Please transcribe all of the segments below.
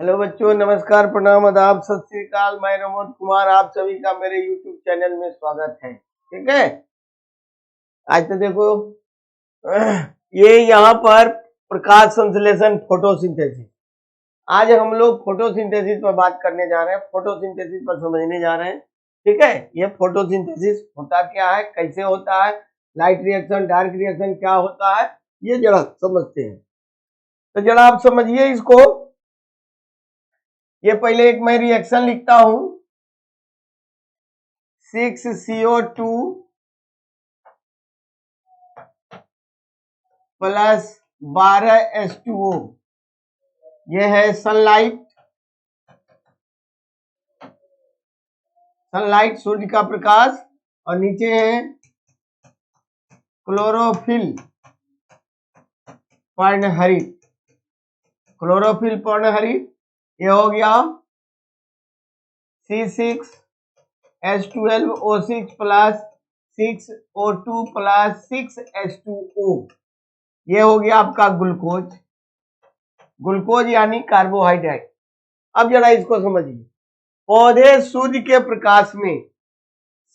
Hello बच्चों, नमस्कार, प्रणाम, आदाब, सत श्री अकाल। मैं रमोद कुमार, आप सभी का मेरे YouTube चैनल में स्वागत है। ठीक है, आज तो देखो ये यहाँ पर प्रकाश संश्लेषण फोटोसिंथेसिस। आज हम लोग फोटोसिंथेसिस पर बात करने जा रहे हैं, फोटोसिंथेसिस पर समझने जा रहे हैं। ठीक है, ये फोटोसिंथेसिस होता क्या है, कैसे होता है, लाइट रिएक्शन, डार्क रिएक्शन क्या होता है, ये जरा समझते हैं। तो जरा आप समझिए इसको। ये पहले एक मैं रिएक्शन लिखता हूं, 6CO2 प्लस 12H2O। ये है सनलाइट, सूर्य का प्रकाश, और नीचे है क्लोरोफिल पर्णहरित। क्लोरोफिल पर्णहरित ये हो गया C6H12O6 plus 6O2 plus 6H2O। ये हो गया आपका ग्लूकोज। ग्लूकोज यानी कार्बोहाइड्रेट। अब जरा इसको समझिए। पौधे सूर्य के प्रकाश में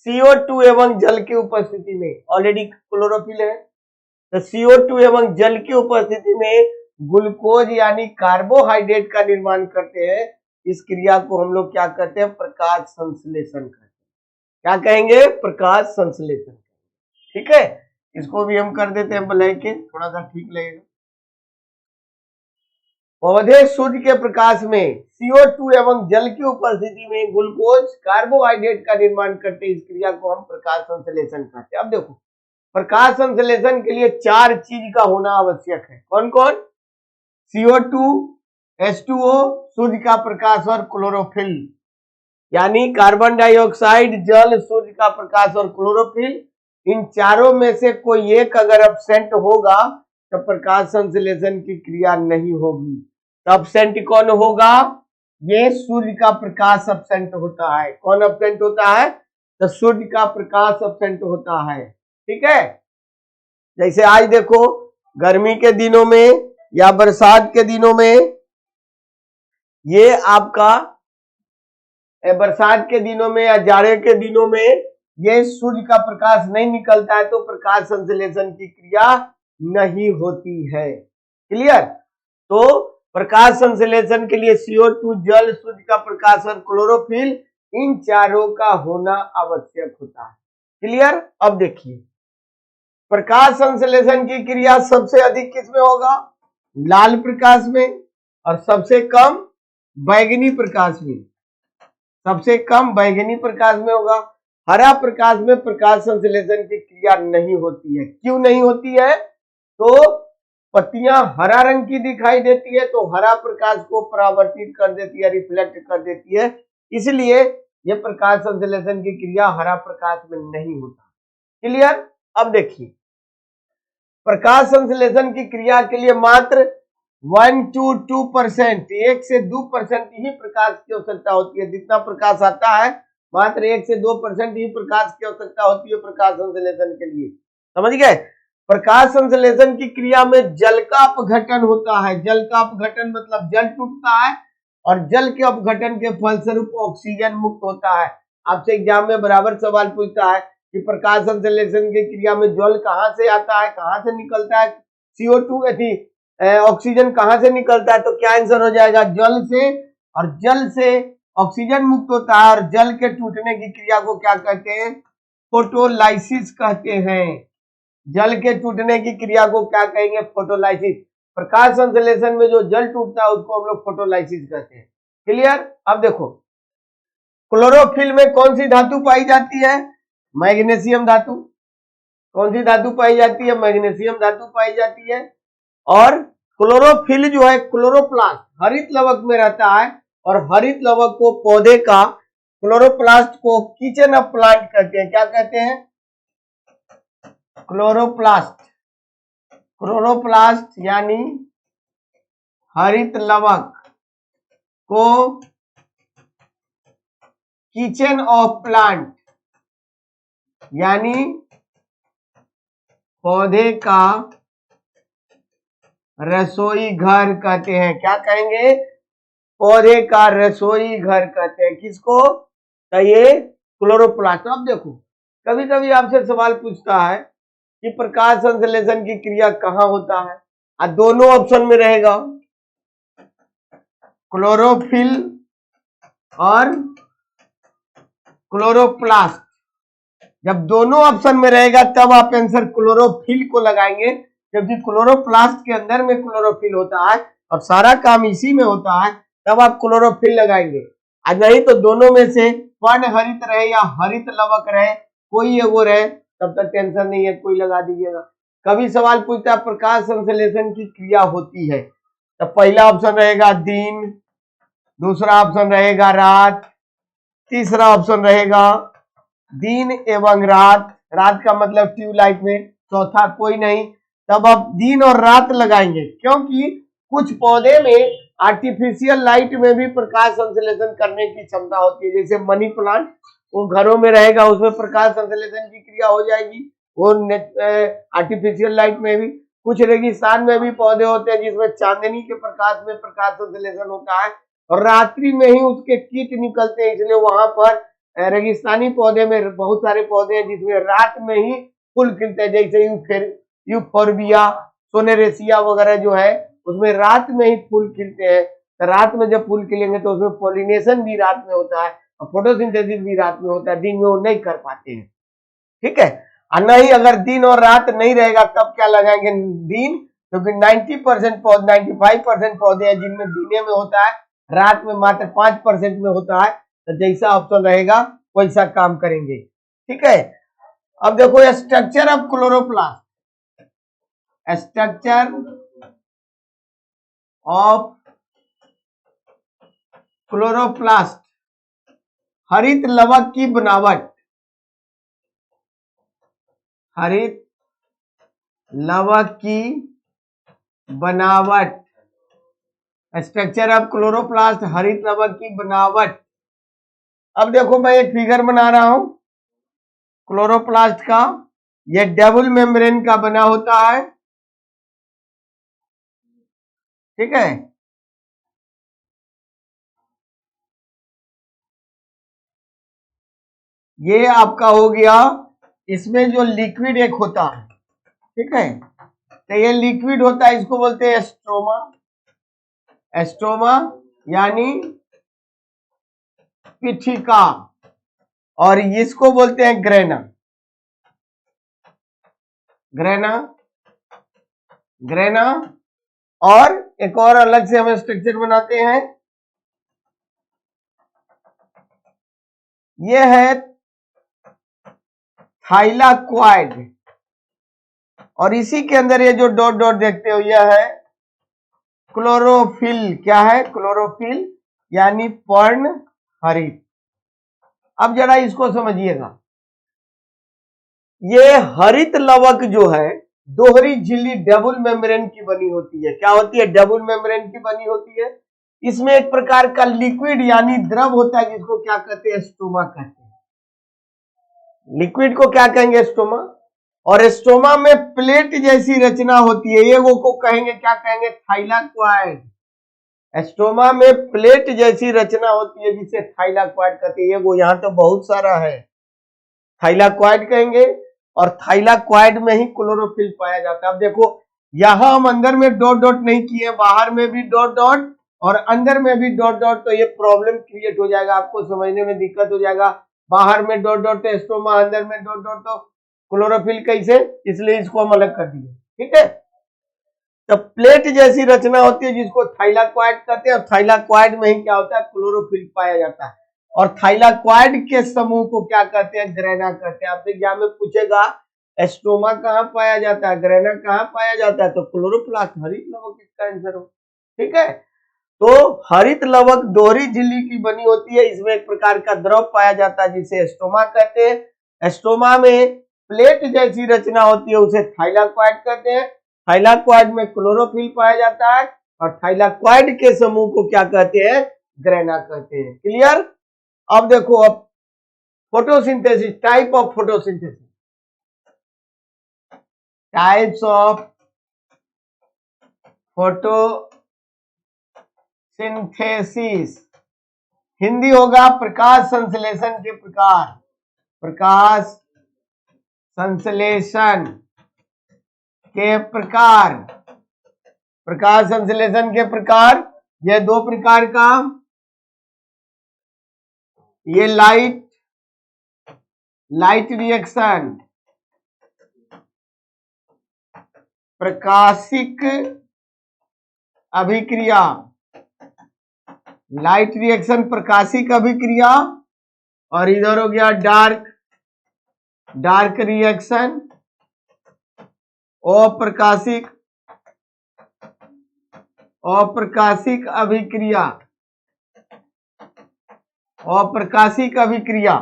CO2 एवं जल की उपस्थिति में, ऑलरेडी क्लोरोफिल है तो CO2 एवं जल की उपस्थिति में ग्लूकोज यानी कार्बोहाइड्रेट का निर्माण करते हैं। इस क्रिया को हम लोग क्या कहते हैं, प्रकाश संश्लेषण कहते हैं। क्या कहेंगे, प्रकाश संश्लेषण। ठीक है, इसको भी हम कर देते हैं ब्लैक के, थोड़ा सा ठीक लगेगा। पौधे सूर्य के प्रकाश में CO2 एवं जल की उपस्थिति में ग्लूकोज कार्बोहाइड्रेट का निर्माण करते हैं। इस क्रिया को हम प्रकाश संश्लेषण कहते हैं। अब देखो, प्रकाश संश्लेषण के लिए 4 चीज का होना आवश्यक है। कौन कौन? CO2, H2O, सूर्य का प्रकाश और क्लोरोफिल, यानी कार्बन डाइऑक्साइड, जल, सूर्य का प्रकाश और क्लोरोफिल। इन चारों में से कोई एक अगर एब्सेंट होगा तो प्रकाश संश्लेषण की क्रिया नहीं होगी। तो एब्सेंट कौन होगा? ये सूर्य का प्रकाश एब्सेंट होता है। कौन एब्सेंट होता है? तो सूर्य का प्रकाश एब्सेंट होता है। ठीक है, जैसे आज देखो गर्मी के दिनों में या बरसात के दिनों में, ये आपका बरसात के दिनों में या जाड़े के दिनों में ये सूर्य का प्रकाश नहीं निकलता है तो प्रकाश संश्लेषण की क्रिया नहीं होती है। क्लियर? तो प्रकाश संश्लेषण के लिए CO2, जल, सूर्य का प्रकाश और क्लोरोफिल, इन चारों का होना आवश्यक होता है। क्लियर? अब देखिए, प्रकाश संश्लेषण की क्रिया सबसे अधिक किसमें होगा? लाल प्रकाश में, और सबसे कम बैंगनी प्रकाश में। सबसे कम बैंगनी प्रकाश में होगा। हरा प्रकाश में प्रकाश संश्लेषण की क्रिया नहीं होती है। क्यों नहीं होती है? तो पत्तियां हरा रंग की दिखाई देती है तो हरा प्रकाश को परावर्तित कर देती है, रिफ्लेक्ट कर देती है, इसलिए यह प्रकाश संश्लेषण की क्रिया हरा प्रकाश में नहीं होता। क्लियर? अब देखिए, प्रकाश संश्लेषण की क्रिया के लिए मात्र 1 to 2%, 1 से 2% ही प्रकाश की आवश्यकता होती है। जितना प्रकाश आता है मात्र 1 से 2% ही प्रकाश की आवश्यकता होती है प्रकाश संश्लेषण के लिए। समझ गए? प्रकाश संश्लेषण की क्रिया में जल का अपघटन होता है। जल का अपघटन मतलब जल टूटता है और जल के अपघटन के फलस्वरूप ऑक्सीजन मुक्त होता है। आपसे एग्जाम में बराबर सवाल पूछता है कि प्रकाश संश्लेषण की क्रिया में जल कहां से आता है, कहां से निकलता है, CO2 ऑक्सीजन कहां से निकलता है, तो क्या आंसर हो जाएगा? जल से। और जल से ऑक्सीजन मुक्त होता है और जल के टूटने की क्रिया को क्या कहते हैं? फोटोलाइसिस कहते हैं। जल के टूटने की क्रिया को क्या कहेंगे? फोटोलाइसिस। प्रकाश संश्लेषण में जो जल टूटता है उसको हम लोग फोटोलाइसिस कहते हैं। क्लियर? अब देखो, क्लोरोफिल में कौन सी धातु पाई जाती है? मैग्नीशियम धातु। कौन सी धातु पाई जाती है? मैग्नीशियम धातु पाई जाती है। और क्लोरोफिल जो है क्लोरोप्लास्ट, हरित लवक में रहता है, और हरित लवक को पौधे का, क्लोरोप्लास्ट को किचन ऑफ प्लांट कहते हैं। क्या कहते हैं? क्लोरोप्लास्ट। क्लोरोप्लास्ट यानी हरित लवक को किचन ऑफ प्लांट यानी पौधे का रसोई घर कहते हैं। क्या कहेंगे? पौधे का रसोई घर कहते हैं। किसको? तो ये क्लोरोप्लास्ट। अब देखो, कभी कभी आपसे सवाल पूछता है कि प्रकाश संश्लेषण की क्रिया कहाँ होता है, और दोनों ऑप्शन में रहेगा, क्लोरोफिल और क्लोरोप्लास्ट। जब दोनों ऑप्शन में रहेगा तब आप आंसर क्लोरोफिल को लगाएंगे, क्योंकि क्लोरोप्लास्ट के अंदर में क्लोरोफिल होता है और सारा काम इसी में होता है, तब आप क्लोरोफिल लगाएंगे। नहीं तो दोनों में से पर्ण हरित रहे या हरित लवक रहे, कोई वो रहे, तब तक टेंशन नहीं है, कोई लगा दीजिएगा। कभी सवाल पूछता है प्रकाश संश्लेषण की क्रिया होती है, तो पहला ऑप्शन रहेगा दिन, दूसरा ऑप्शन रहेगा रात, तीसरा ऑप्शन रहेगा दिन एवं रात, रात का मतलब ट्यूबलाइट में, चौथा कोई नहीं। तब आप दिन और रात लगाएंगे, क्योंकि कुछ पौधे में आर्टिफिशियल लाइट में भी प्रकाश संश्लेषण करने की क्षमता होती है। जैसे मनी प्लांट, वो घरों में रहेगा, उसमें प्रकाश संश्लेषण की क्रिया हो जाएगी, वो आर्टिफिशियल लाइट में भी। कुछ रेगिस्तान में भी पौधे होते हैं जिसमें चांदनी के प्रकाश में प्रकाश संश्लेषण होता है, और रात्रि में ही उसके कीट निकलते हैं, इसलिए वहां पर रेगिस्तानी पौधे में बहुत सारे पौधे हैं जिसमें रात में ही फूल खिलते हैं, जैसे यूफोर्बिया, सोनेरेसिया वगैरह जो है, उसमें रात में ही फूल खिलते हैं। तो रात में जब फूल खिलेंगे तो उसमें पॉलिनेशन भी रात में होता है और फोटोसिंथेसिस भी रात में होता है, दिन में वो नहीं कर पाते हैं। ठीक है, और नहीं अगर दिन और रात नहीं रहेगा तब क्या लगाएंगे? दिन, क्योंकि 90% पौधे, 95% पौधे हैं जिनमें दिने में होता है, रात में मात्र 5% में होता है। तो जैसा ऑप्शन रहेगा वैसा काम करेंगे। ठीक है, अब देखो structure of chloroplast, structure of chloroplast, हरित लवक की बनावट, हरित लवक की बनावट, स्ट्रक्चर ऑफ क्लोरोप्लास्ट, हरित लवक की बनावट। अब देखो मैं एक फिगर बना रहा हूं क्लोरोप्लास्ट का, यह डबल मेम्ब्रेन का बना होता है। ठीक है, ये आपका हो गया, इसमें जो लिक्विड एक होता है, ठीक है, तो ये लिक्विड होता है, इसको बोलते हैं स्ट्रोमा, एस्टोमा यानी पिठिका, और इसको बोलते हैं ग्रेना, ग्रेना, ग्रेना। और एक और अलग से हम स्ट्रक्चर बनाते हैं, ये है थाइलाक्वाइड, और इसी के अंदर ये जो डॉट डॉट देखते हो यह है क्लोरोफिल। क्या है? क्लोरोफिल यानी पर्ण हरित। अब जरा इसको समझिएगा, ये हरित लवक जो है दोहरी झिल्ली डबल मेम्ब्रेन की बनी होती है। क्या होती है? डबल मेम्ब्रेन की बनी होती है। इसमें एक प्रकार का लिक्विड यानी द्रव होता है जिसको क्या कहते हैं? स्टोमा कहते हैं। लिक्विड को क्या कहेंगे? स्टोमा। और स्टोमा में प्लेट जैसी रचना होती है, ये वो को कहेंगे, क्या कहेंगे? थाइलाक्वाइड। स्टोमा में प्लेट जैसी रचना होती है जिसे थाइलाक्वाइड कहते हैं। ये वो यहां तो बहुत सारा है, थाइलाक्वाइड कहेंगे, और थाइलाक्वाइड में ही क्लोरोफिल पाया जाता है। अब देखो यहां हम अंदर में डॉट डॉट नहीं किए, बाहर में भी डॉट डॉट और अंदर में भी डॉट डॉट, तो ये प्रॉब्लम क्रिएट हो जाएगा, आपको समझने में दिक्कत हो जाएगा। बाहर में डॉट डॉट तो स्टोमा, अंदर में डॉट डॉट तो क्लोरोफिल कैसे? इसलिए इसको हम अलग कर दिए। ठीक है, तो प्लेट जैसी रचना होती है जिसको थाइलाक्वाइड कहते हैं, और थाइलाक्वाइड में ही क्या होता है? क्लोरोफिल पाया जाता है। और थाइलाक्वाइड के समूह को क्या कहते हैं? ग्रेना कहते हैं। आपसे एग्जाम में पूछेगा एस्टोमा कहाँ पाया जाता है, ग्रेना कहाँ पाया जाता है, तो क्लोरोप्लास्ट, हरित लवक इसका आंसर हो। ठीक है, तो हरित लवक दोहरी झिल्ली की बनी होती है, इसमें एक प्रकार का द्रव पाया जाता है जिसे एस्टोमा कहते हैं। एस्टोमा में प्लेट जैसी रचना होती है, उसे थाइलाक्वाइड कहते हैं। थाइलाक्वाइड में क्लोरोफिल पाया जाता है, और थाइलाक्वाइड के समूह को क्या कहते हैं? ग्रेना कहते हैं। क्लियर? अब देखो, अब photosynthesis, type of photosynthesis, types of photosynthesis. Synthesis, Hindi होगा प्रकाश संश्लेषण के प्रकार, प्रकाश संश्लेषण के प्रकार, प्रकाश संश्लेषण के प्रकार, ये दो प्रकार का, ये लाइट रिएक्शन, प्रकाशिक अभिक्रिया, लाइट रिएक्शन प्रकाशिक अभिक्रिया, और इधर हो गया डार्क रिएक्शन अप्रकाशिक अभिक्रिया, अप्रकाशिक अभिक्रिया।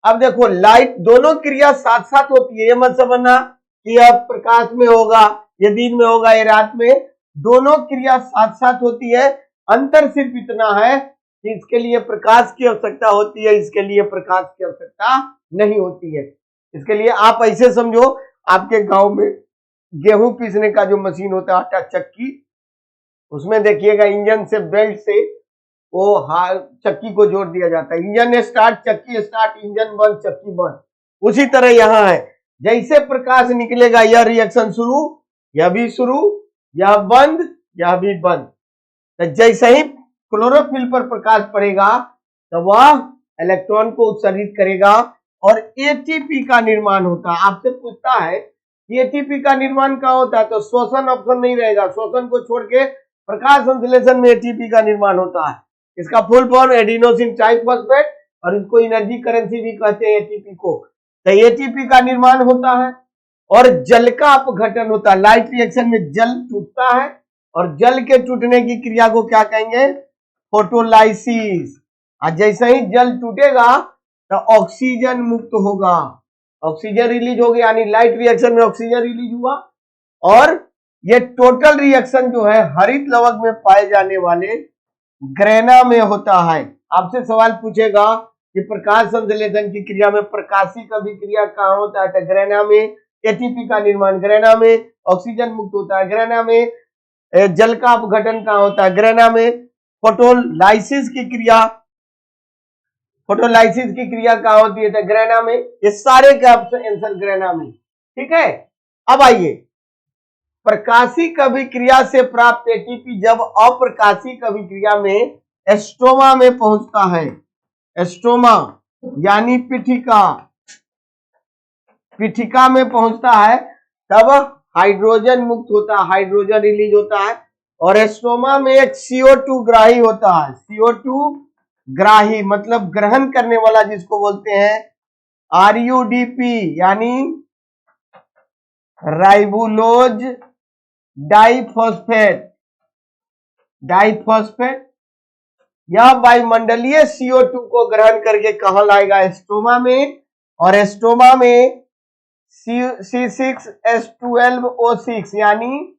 अब देखो लाइट दोनों क्रिया साथ साथ होती है, ये मत समझना कि अब प्रकाश में होगा, ये दिन में होगा, ये रात में, दोनों क्रिया साथ साथ होती है। अंतर सिर्फ इतना है कि इसके लिए प्रकाश की आवश्यकता होती है, इसके लिए प्रकाश की आवश्यकता नहीं होती है। इसके लिए आप ऐसे समझो, आपके गांव में गेहूं पीसने का जो मशीन होता है, आटा चक्की, उसमें देखिएगा इंजन से बेल्ट से वो चक्की को जोड़ दिया जाता है, इंजन स्टार्ट, चक्की स्टार्ट, इंजन बंद, चक्की बंद। उसी तरह यहां है, जैसे प्रकाश निकलेगा यह रिएक्शन शुरू, यह भी शुरू, यह बंद, यह भी बंद। तो जैसे ही क्लोरोफिल पर प्रकाश पड़ेगा तो वह इलेक्ट्रॉन को उत्सर्जित करेगा और एटीपी का निर्माण होता है। आपसे पूछता है कि एटीपी का निर्माण कहाँ होता है, तो श्वसन ऑप्शन नहीं रहेगा, श्वसन को छोड़ के प्रकाश संश्लेषण में एटीपी का निर्माण होता है। इसका फुल फॉर्म एडिनोसिन ट्राइफॉस्फेट, और इसको एनर्जी करेंसी भी कहते हैं एटीपी को। तो एटीपी का निर्माण होता है और जल का अपघटन होता है। लाइट रिएक्शन में जल टूटता है और जल के टूटने की क्रिया को क्या कहेंगे, फोटोलाइसिस। और जैसे ही जल टूटेगा तो ऑक्सीजन मुक्त होगा, ऑक्सीजन रिलीज हो गया, यानी लाइट रिएक्शन में ऑक्सीजन रिलीज हुआ। और ये टोटल रिएक्शन जो है हरित लवक में पाए जाने वाले ग्रेना में होता है। आपसे सवाल पूछेगा कि प्रकाश संश्लेषण की क्रिया में प्रकाशिक अभिक्रिया कहाँ होता है, तो ग्रेना में एटीपी का निर्माण, ग्रेना में ऑक्सीजन मुक्त होता है, ग्रेना में जल का अपघटन कहाँ होता है, ग्रेना में फोटोलाइसिस की क्रिया कहाँ होती है, तो ग्रेना में। ये सारे के आंसर ग्रेना में, ठीक है। अब आइए, प्रकाशिक अभिक्रिया से प्राप्त एटीपी जब अप्रकाशिक अभिक्रिया में एस्टोमा में पहुंचता है, एस्टोमा यानी पिठिका में पहुंचता है, तब हाइड्रोजन मुक्त होता है, हाइड्रोजन रिलीज होता है। और एस्टोमा में एक CO2 ग्राही होता है, CO2 ग्राही मतलब ग्रहण करने वाला, जिसको बोलते हैं RUDP यानी राइबुलोज डाइफॉस्फेट। यह वायुमंडलीय CO2 को ग्रहण करके कहां लाएगा, एस्टोमा में। और एस्टोमा में C6H12O6 यानी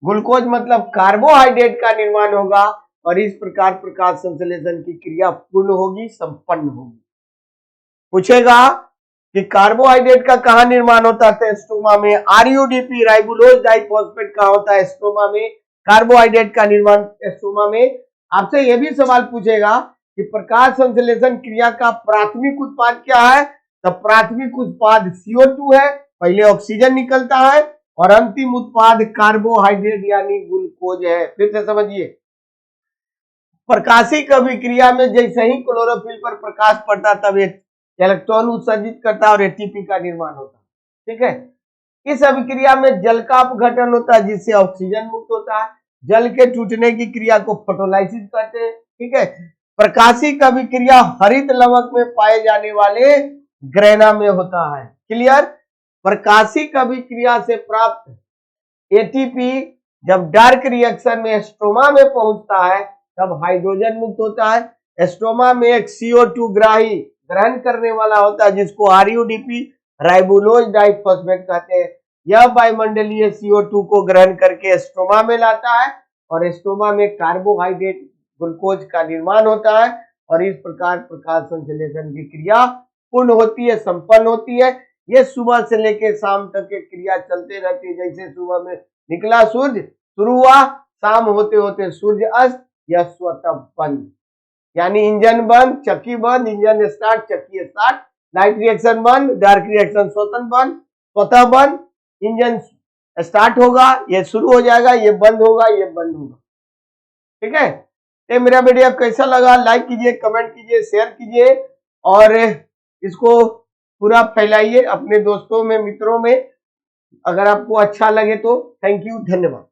ग्लूकोज मतलब कार्बोहाइड्रेट का निर्माण होगा, और इस प्रकार प्रकाश संश्लेषण की क्रिया पूर्ण होगी, संपन्न होगी। पूछेगा कि कार्बोहाइड्रेट का कहां निर्माण होता है, एस्टोमा में। RUDP राइबुलोज डाइफॉस्फेट कहां होता है, एस्टोमा में। कार्बोहाइड्रेट का निर्माण एस्टोमा में। आपसे यह भी सवाल पूछेगा कि प्रकाश संश्लेषण क्रिया का प्राथमिक उत्पाद क्या है, तो प्राथमिक उत्पाद CO2 है, पहले ऑक्सीजन निकलता है, और अंतिम उत्पाद कार्बोहाइड्रेट यानी ग्लूकोज है। फिर से समझिए, प्रकाशिक अभिक्रिया में जैसे ही क्लोरोफिल पर प्रकाश पड़ता तब इलेक्ट्रॉन उत्सर्जित करता है और एटीपी का निर्माण होता है, ठीक है। इस अभिक्रिया में जल का अपघटन होता है, जिससे ऑक्सीजन मुक्त होता है। जल के टूटने की क्रिया को फोटोलाइसिस कहते हैं, ठीक है। प्रकाशिक अभिक्रिया हरित लवक में पाए जाने वाले ग्रेना में होता है। क्लियर। प्रकाशिक अभिक्रिया से प्राप्त एटीपी जब डार्क रिएक्शन में एस्टोमा में पहुंचता है तब हाइड्रोजन मुक्त होता है। एस्टोमा में एक CO2 ग्राही ग्रहण करने वाला होता है, जिसको RUDP राइबुलोज डाइफॉस्फेट कहते हैं। यह वायुमंडलीय CO2 को ग्रहण करके एस्टोमा में लाता है, और एस्टोमा में कार्बोहाइड्रेट ग्लूकोज का निर्माण होता है, और इस प्रकार प्रकाश संश्लेषण की क्रिया पूर्ण होती है, संपन्न होती है। ये सुबह से लेकर शाम तक की क्रिया चलते रहती है। जैसे सुबह में निकला सूर्य, शुरू हुआ, शाम होते होते सूर्य अस्त या स्वतः बंद, यानी इंजन बंद, चक्की बंद, इंजन स्टार्ट, चक्की स्टार्ट, लाइट रिएक्शन बंद, डार्क रिएक्शन स्वतः बंद, इंजन स्टार्ट होगा, ये शुरू हो जाएगा, ये बंद होगा, ये बंद होगा। ठीक है, ये मेरा वीडियो कैसा लगा लाइक कीजिए, कमेंट कीजिए, शेयर कीजिए और इसको पूरा फैलाइए अपने दोस्तों में, मित्रों में। अगर आपको अच्छा लगे तो थैंक यू, धन्यवाद।